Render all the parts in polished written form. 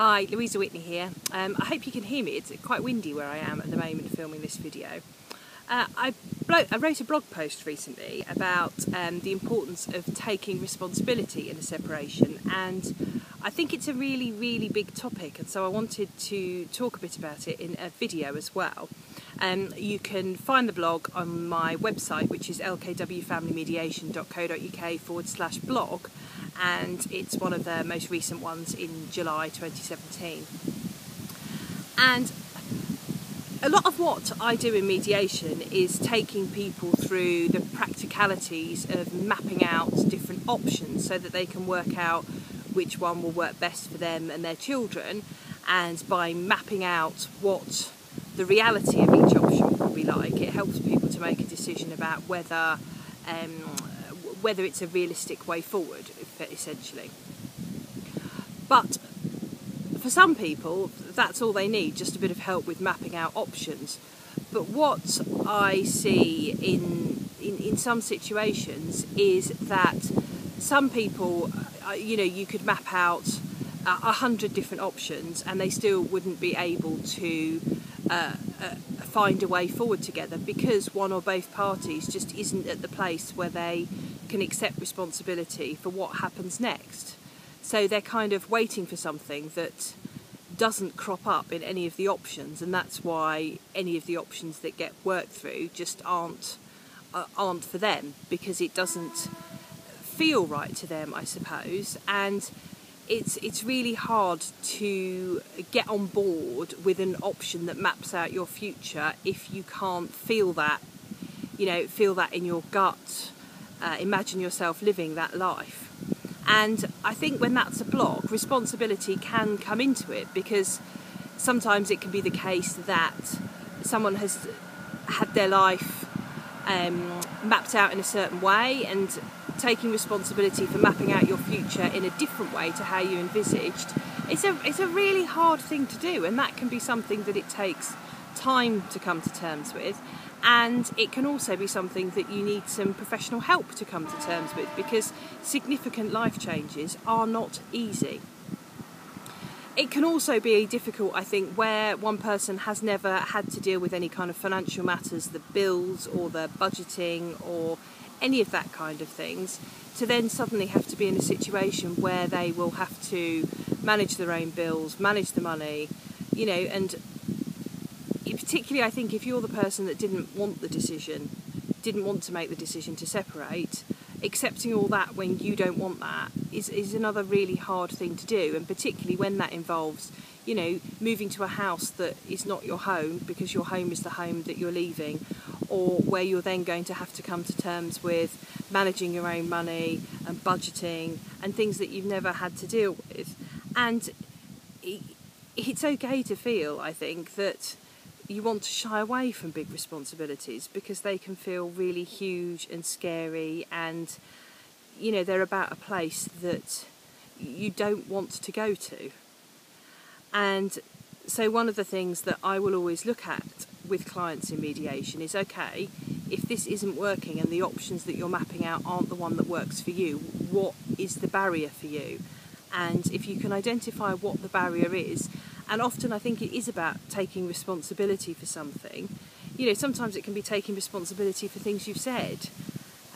Hi, Louisa Whitney here. I hope you can hear me. It's quite windy where I am at the moment filming this video. I wrote a blog post recently about the importance of taking responsibility in a separation, and I think it's a really big topic, and so I wanted to talk a bit about it in a video as well. You can find the blog on my website, which is lkwfamilymediation.co.uk/blog, and it's one of the most recent ones in July 2017. And a lot of what I do in mediation is taking people through the practicalities of mapping out different options so that they can work out which one will work best for them and their children, and by mapping out what the reality of each option will be like, it helps people to make a decision about whether it's a realistic way forward, essentially. But for some people, that's all they need, just a bit of help with mapping out options. But what I see in some situations is that some people, you could map out 100 different options and they still wouldn't be able to find a way forward together, because one or both parties just isn't at the place where they can accept responsibility for what happens next. So they're kind of waiting for something that doesn't crop up in any of the options, and that's why any of the options that get worked through just aren't for them, because it doesn't feel right to them, I suppose. And it's really hard to get on board with an option that maps out your future if you can't feel that in your gut, imagine yourself living that life. And I think when that's a block, responsibility can come into it, because sometimes it can be the case that someone has had their life mapped out in a certain way, and taking responsibility for mapping out your future in a different way to how you envisaged, it's a really hard thing to do, and that can be something that it takes time to come to terms with. And it can also be something that you need some professional help to come to terms with, because significant life changes are not easy. It can also be difficult, I think, where one person has never had to deal with any kind of financial matters, the bills or the budgeting or any of that kind of things, to then suddenly have to be in a situation where they will have to manage their own bills, manage the money, and particularly I think if you're the person that didn't want to make the decision to separate, accepting all that when you don't want that is another really hard thing to do, and particularly when that involves moving to a house that is not your home because your home is the home that you're leaving, or where you're then going to have to come to terms with managing your own money and budgeting and things that you've never had to deal with. And it's okay to feel, I think, that you want to shy away from big responsibilities because they can feel really huge and scary, and they're about a place that you don't want to go to. And so one of the things that I will always look at with clients in mediation is, okay, if this isn't working and the options that you're mapping out aren't the one that works for you, what is the barrier for you? And if you can identify what the barrier is, and often I think it is about taking responsibility for something. Sometimes it can be taking responsibility for things you've said.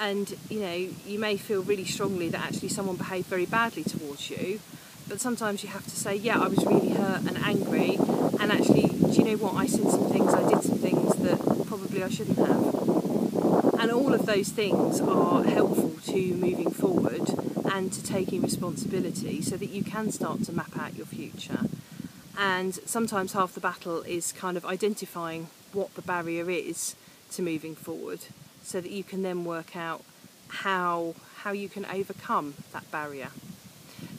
And, you may feel really strongly that actually someone behaved very badly towards you, but sometimes you have to say, yeah, I was really hurt and angry, and actually, do you know what, I said some things, I did some things that probably I shouldn't have. And all of those things are helpful to moving forward and to taking responsibility so that you can start to map out your future. And sometimes half the battle is kind of identifying what the barrier is to moving forward, so that you can then work out how you can overcome that barrier.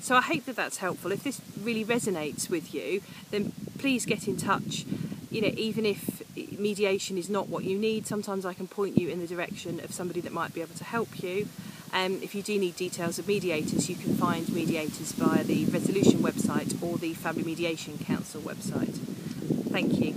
So I hope that that's helpful. If this really resonates with you, then please get in touch. Even if mediation is not what you need, sometimes I can point you in the direction of somebody that might be able to help you. If you do need details of mediators, you can find mediators via the Resolution website or the Family Mediation Council website. Thank you.